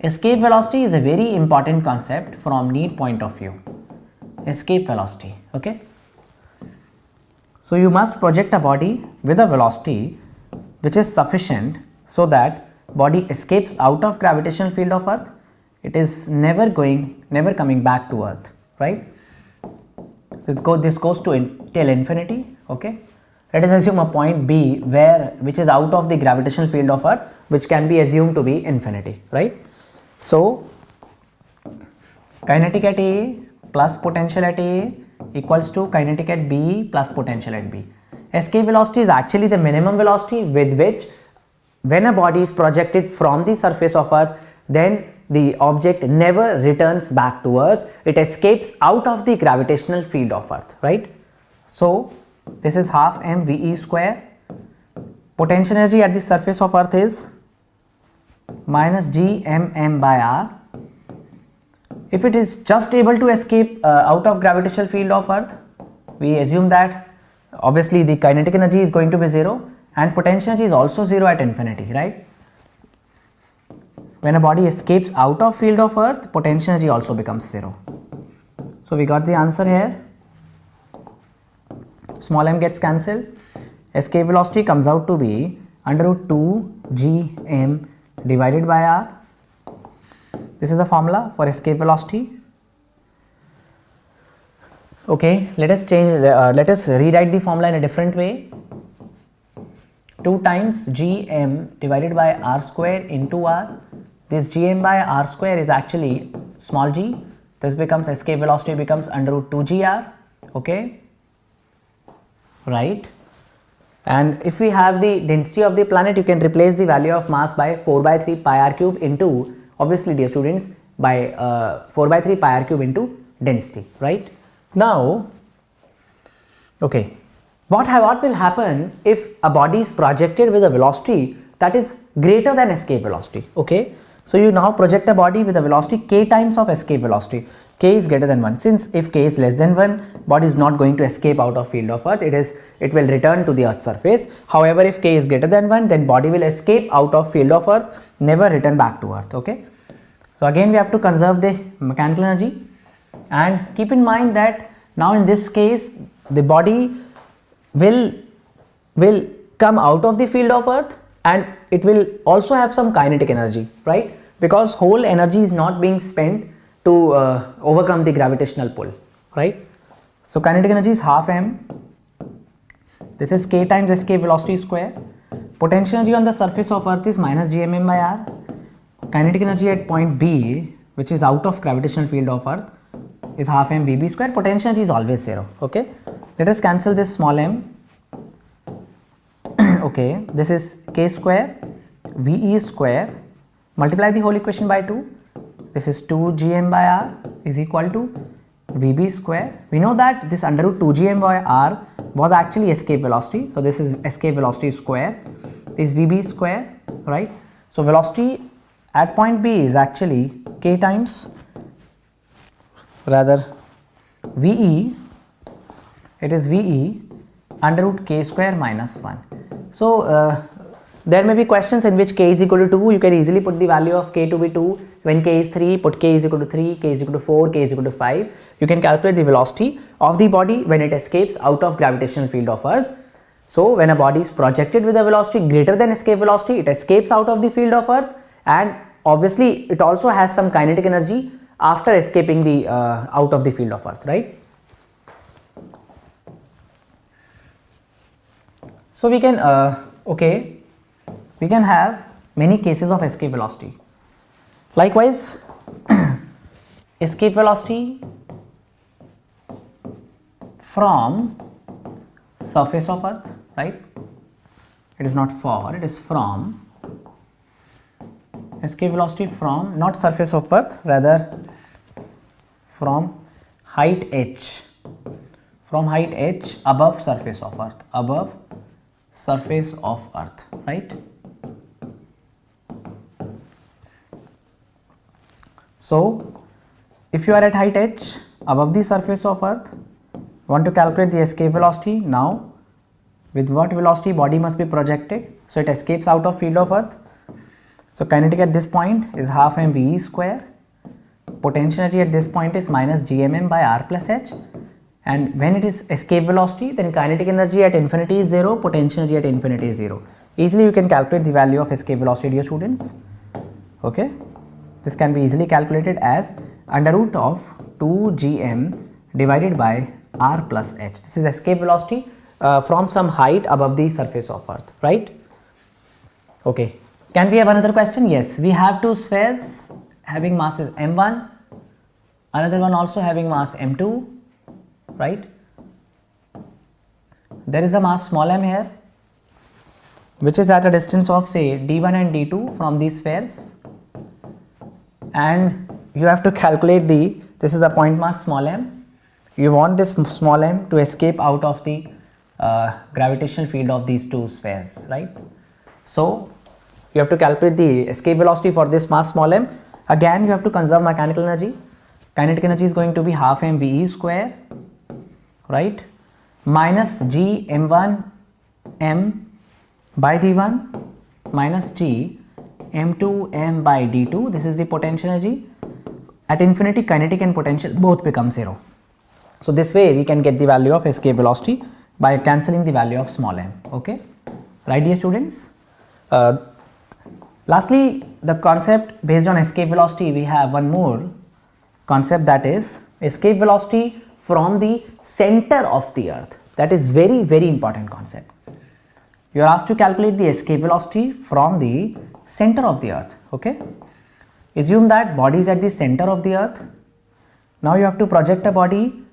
escape velocity is a very important concept from need point of view. Escape velocity, okay. So you must project a body with a velocity which is sufficient so that body escapes out of gravitational field of earth. It is never coming back to earth, right. So this goes to till infinity, okay. Let us assume a point B which is out of the gravitational field of earth, which can be assumed to be infinity, right. So kinetic at A plus potential at A equals to kinetic at B plus potential at B. Escape velocity is actually the minimum velocity with which when a body is projected from the surface of earth, then the object never returns back to earth, it escapes out of the gravitational field of earth, right. So this is half mve square. Potential energy at the surface of earth is minus gmm by r. If it is just able to escape out of gravitational field of earth, we assume that obviously the kinetic energy is going to be 0 and potential energy is also 0 at infinity, right. When a body escapes out of field of earth, potential energy also becomes 0. So we got the answer here. Small m gets cancelled. Escape velocity comes out to be under root 2 gm divided by r. This is a formula for escape velocity. Okay, let us rewrite the formula in a different way. 2 times gm divided by r square into r. This gm by r square is actually small g. This becomes escape velocity becomes under root 2 gr, okay, right. And if we have the density of the planet, you can replace the value of mass by 4 by 3 pi r cube into, obviously dear students, by 4 by 3 pi r cube into density, right. Now, okay, what will happen if a body is projected with a velocity that is greater than escape velocity, okay. So you now project a body with a velocity k times of escape velocity. K is greater than 1. Since if k is less than 1, body is not going to escape out of field of earth, it will return to the earth's surface. However, if k is greater than 1, then body will escape out of field of earth, never return back to earth, okay. So again we have to conserve the mechanical energy and keep in mind that now in this case the body will come out of the field of earth and it will also have some kinetic energy, right, because whole energy is not being spent to overcome the gravitational pull, right. So kinetic energy is half m. This is k times escape velocity square. Potential energy on the surface of earth is minus gmm by r. Kinetic energy at point B, which is out of gravitational field of earth, is half m vb square. Potential energy is always 0, okay. Let us cancel this small m. Okay, this is k square ve square, multiply the whole equation by 2. This is 2 gm by r is equal to vb square. We know that this under root 2 gm by r was actually escape velocity. So this is escape velocity square is vb square, right. So velocity at point B is actually k times, rather ve, it is ve under root k square minus 1. So there may be questions in which k is equal to 2. You can easily put the value of k to be 2. When k is 3, put k is equal to 3, k is equal to 4, k is equal to 5. You can calculate the velocity of the body when it escapes out of gravitational field of earth. So when a body is projected with a velocity greater than escape velocity, it escapes out of the field of earth, and obviously it also has some kinetic energy after escaping the out of the field of earth, right. So we can we can have many cases of escape velocity. Likewise, escape velocity from surface of earth, right. It is not for, it is from. Escape velocity from, not surface of earth, rather from height h, from height h above surface of earth, above surface of earth, right. So if you are at height h above the surface of earth, want to calculate the escape velocity. Now with what velocity body must be projected, so it escapes out of field of earth. So kinetic at this point is half mv square. Potential energy at this point is minus gmm by r plus h. And when it is escape velocity, then kinetic energy at infinity is 0, potential energy at infinity is 0. Easily you can calculate the value of escape velocity, dear students. Okay, this can be easily calculated as under root of 2 gm divided by r plus h. This is escape velocity from some height above the surface of earth, right? Okay, can we have another question? Yes, we have two spheres having masses m1, another one also having mass m2, right? There is a mass small m here which is at a distance of say d1 and d2 from these spheres, and you have to calculate this is a point mass small m. You want this small m to escape out of the gravitational field of these two spheres, right? So you have to calculate the escape velocity for this mass small m. Again, you have to conserve mechanical energy. Kinetic energy is going to be half mve square, right, minus g m1 m by d1 minus g m2 m by d2. This is the potential energy. At infinity, kinetic and potential both become 0. So this way we can get the value of escape velocity by cancelling the value of small m. Okay, right, dear students? Lastly, the concept based on escape velocity, we have one more concept, that is escape velocity from the center of the earth. That is very, very important concept. You are asked to calculate the escape velocity from the center of the earth. Okay, assume that body is at the center of the earth. Now you have to project a body.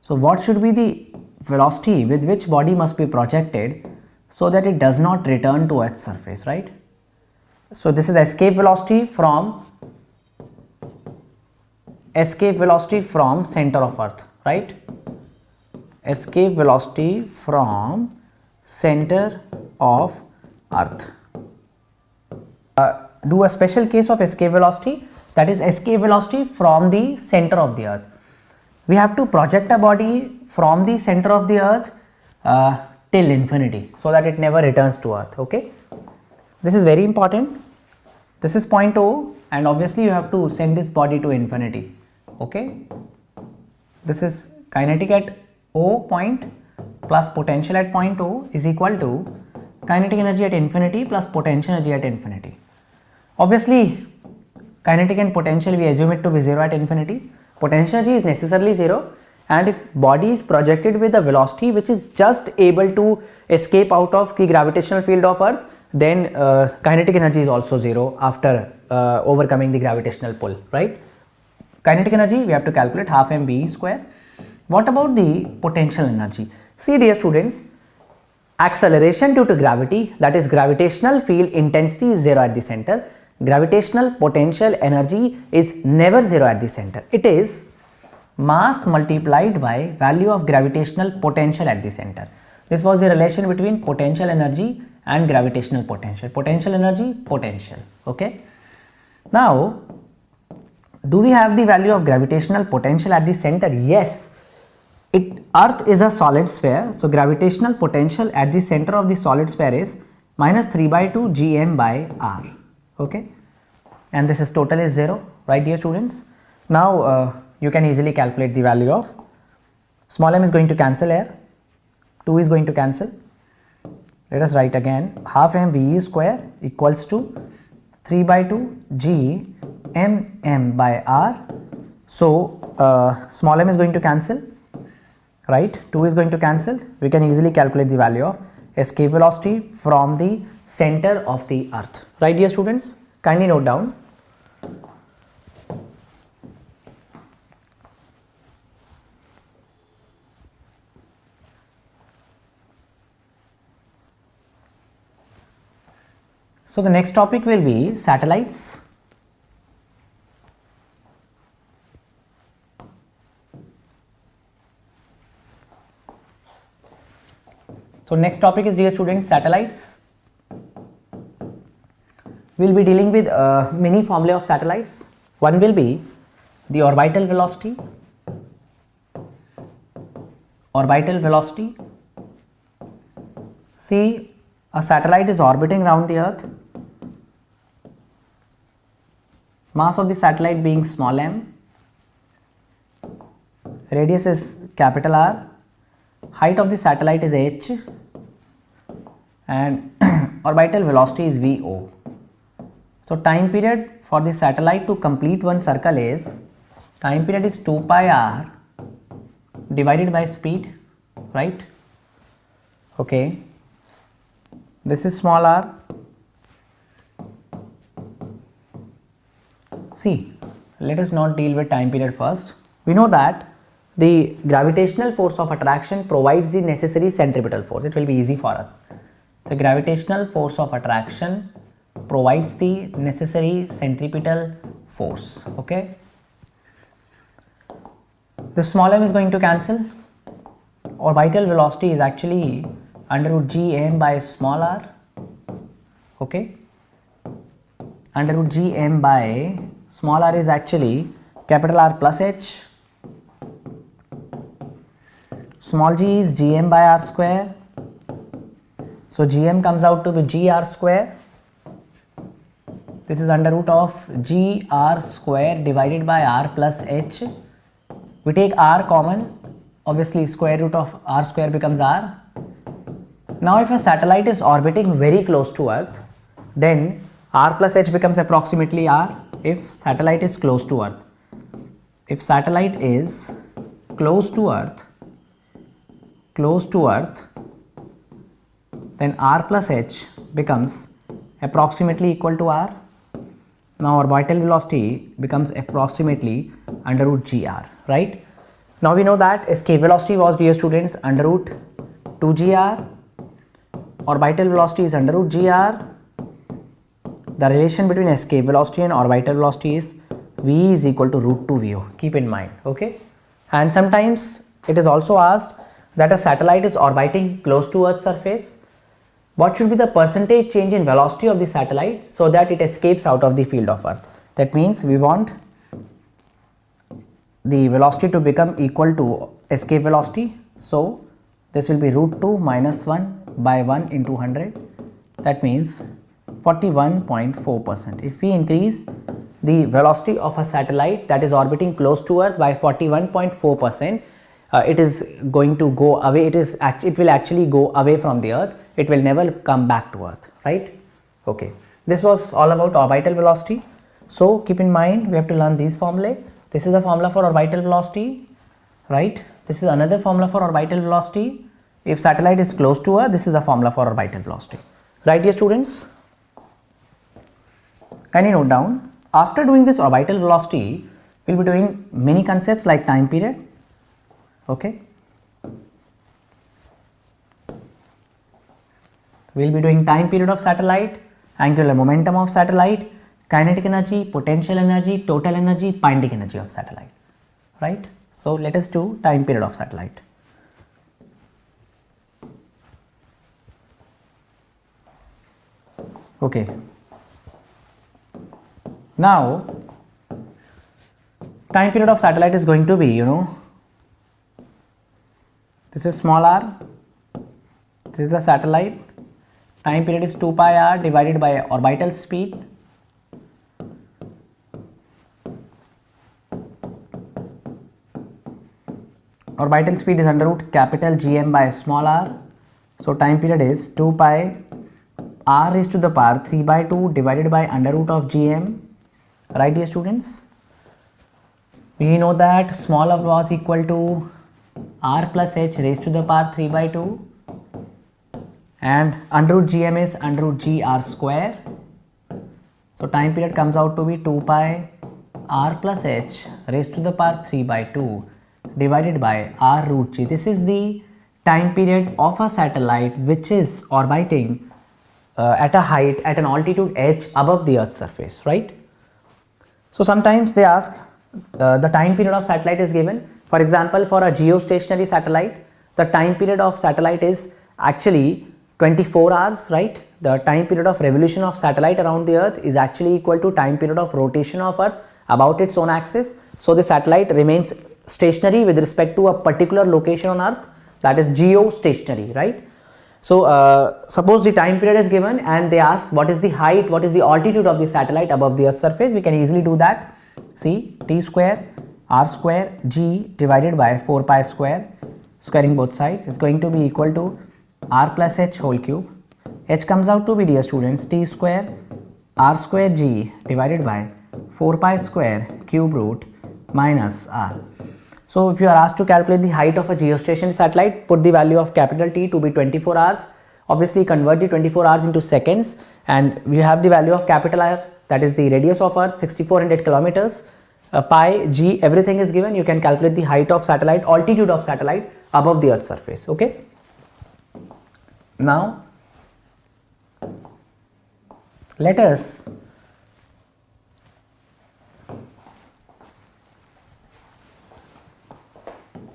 So what should be the velocity with which body must be projected so that it does not return to Earth's surface, right? So this is escape velocity from center of earth, right? Escape velocity from center of earth. Do a special case of escape velocity, that is escape velocity from the center of the earth. We have to project a body from the center of the earth till infinity so that it never returns to earth. Okay, this is very important. This is point O, and obviously you have to send this body to infinity. Okay, this is kinetic at O point plus potential at point O is equal to kinetic energy at infinity plus potential energy at infinity. Obviously kinetic and potential, we assume it to be 0 at infinity. Potential energy is necessarily 0, and if body is projected with a velocity which is just able to escape out of the gravitational field of earth, then kinetic energy is also 0 after overcoming the gravitational pull, right? Kinetic energy we have to calculate half mv square. What about the potential energy? See, dear students, acceleration due to gravity, that is gravitational field intensity, is 0 at the center. Gravitational potential energy is never 0 at the center. It is mass multiplied by value of gravitational potential at the center. This was the relation between potential energy and gravitational potential. Potential energy, potential. Okay. Now, do we have the value of gravitational potential at the center? Yes. Earth is a solid sphere, so gravitational potential at the center of the solid sphere is minus 3/2 gm by r. Okay, and this is total is 0, right, dear students? Now you can easily calculate the value of small m is going to cancel here, 2 is going to cancel. Let us write again, half mv square equals to 3/2 g m by r. So small m is going to cancel, right? 2 is going to cancel. We can easily calculate the value of escape velocity from the center of the earth, right, dear students? Kindly note down. So the next topic will be satellites. So next topic is, dear students, satellites. We will be dealing with many formulae of satellites. One will be the orbital velocity. Orbital velocity. See, a satellite is orbiting around the earth. mass of the satellite being small m, radius is capital R, height of the satellite is h, and orbital velocity is VO. So time period for the satellite to complete one circle is, time period is 2 pi r divided by speed, right? Okay, this is small r. See, let us not deal with time period first. We know that the gravitational force of attraction provides the necessary centripetal force. It will be easy for us. The gravitational force of attraction provides the necessary centripetal force. Okay. The small m is going to cancel. Orbital velocity is actually under root gm by small r. Okay. Under root gm by small r is actually capital R plus h. Small g is gm by r square. So gm comes out to be gr square. This is under root of gr square divided by r plus h. We take r common, obviously square root of r square becomes r. Now if a satellite is orbiting very close to Earth, then r plus h becomes approximately r if satellite is close to Earth. If satellite is close to Earth, then r plus h becomes approximately equal to r. Now orbital velocity becomes approximately under root gr, right? Now we know that escape velocity was, dear students, under root 2gr. Orbital velocity is under root gr. The relation between escape velocity and orbital velocity is v is equal to root 2 vo. Keep in mind, okay? And sometimes it is also asked that a satellite is orbiting close to Earth's surface. What should be the percentage change in velocity of the satellite so that it escapes out of the field of Earth? That means we want the velocity to become equal to escape velocity. So this will be root 2 minus 1 by 1 into 100. That means 41.4%. If we increase the velocity of a satellite that is orbiting close to Earth by 41.4%, it is going to go away. It will actually go away from the Earth. It will never come back to Earth, right? Okay. This was all about orbital velocity. So keep in mind, we have to learn these formulae. This is the formula for orbital velocity, right? This is another formula for orbital velocity. If satellite is close to Earth, this is the formula for orbital velocity, right, dear students? Can you note down? After doing this orbital velocity, we will be doing many concepts like time period. Okay. We will be doing time period of satellite, angular momentum of satellite, kinetic energy, potential energy, total energy, binding energy of satellite, right? So let us do time period of satellite. Okay. Now time period of satellite is going to be, this is small r, this is the satellite, time period is 2 pi r divided by orbital speed. Orbital speed is under root capital Gm by small r. So time period is 2 pi r raised to the power 3 by 2 divided by under root of Gm. Right, dear students? We know that small r was equal to r plus h raised to the power 3 by 2, and under root Gm is under root gr square. So time period comes out to be 2 pi r plus h raised to the power 3 by 2 divided by r root g. This is the time period of a satellite which is orbiting at a height, at an altitude h above the Earth's surface, right? So sometimes they ask the time period of satellite is given. For example, for a geostationary satellite, the time period of satellite is actually 24 hours, right? The time period of revolution of satellite around the Earth is actually equal to time period of rotation of Earth about its own axis. So the satellite remains stationary with respect to a particular location on Earth, that is geostationary, right? So suppose the time period is given and they ask what is the height, what is the altitude of the satellite above the Earth's surface. We can easily do that. See, t square r square g divided by 4 pi square, squaring both sides, is going to be equal to r plus h whole cube. H comes out to be, dear students, t square r square g divided by 4 pi square cube root minus r. So if you are asked to calculate the height of a geostationary satellite, put the value of capital T to be 24 hours. Obviously convert the 24 hours into seconds, and we have the value of capital R, that is the radius of Earth, 6400 kilometers. Pi, g, everything is given. You can calculate the height of satellite, altitude of satellite above the Earth's surface. Okay. Now let us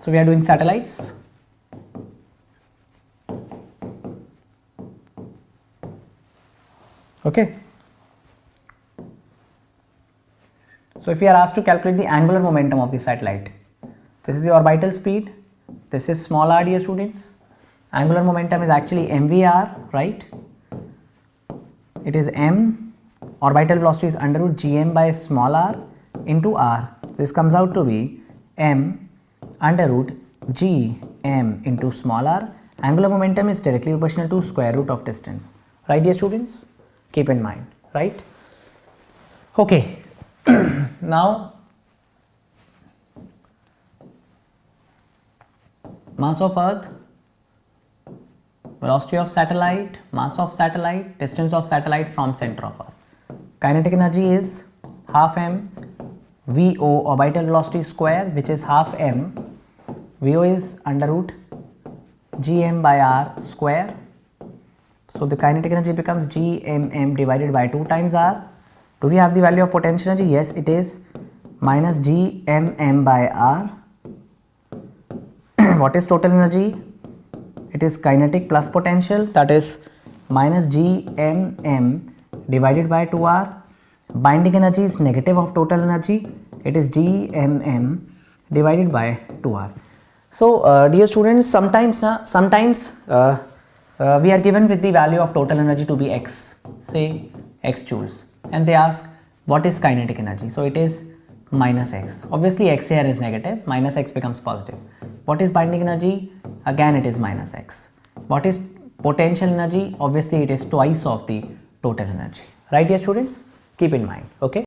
so we are doing satellites. Okay. So if we are asked to calculate the angular momentum of the satellite, this is the orbital speed, this is small r, dear students. Angular momentum is actually mvr, right? It is m, orbital velocity is under root gm by small r into r. This comes out to be m under root g m into small r. Angular momentum is directly proportional to square root of distance, right, dear students? Keep in mind, right? Okay. Now mass of Earth, velocity of satellite, mass of satellite, distance of satellite from center of Earth. Kinetic energy is half m VO, orbital velocity square, which is half m. VO is under root gm by r square. So the kinetic energy becomes gmm divided by 2 times r. Do we have the value of potential energy? Yes, it is minus gmm by r. What is total energy? It is kinetic plus potential, that is minus gmm divided by 2r. Binding energy is negative of total energy, it is gmm divided by 2r. So dear students, sometimes we are given with the value of total energy to be x, say x joules, and they ask what is kinetic energy. So it is minus x. Obviously x here is negative, minus x becomes positive. What is binding energy? Again it is minus x. What is potential energy? Obviously it is twice of the total energy, right, dear students? Keep in mind. Okay.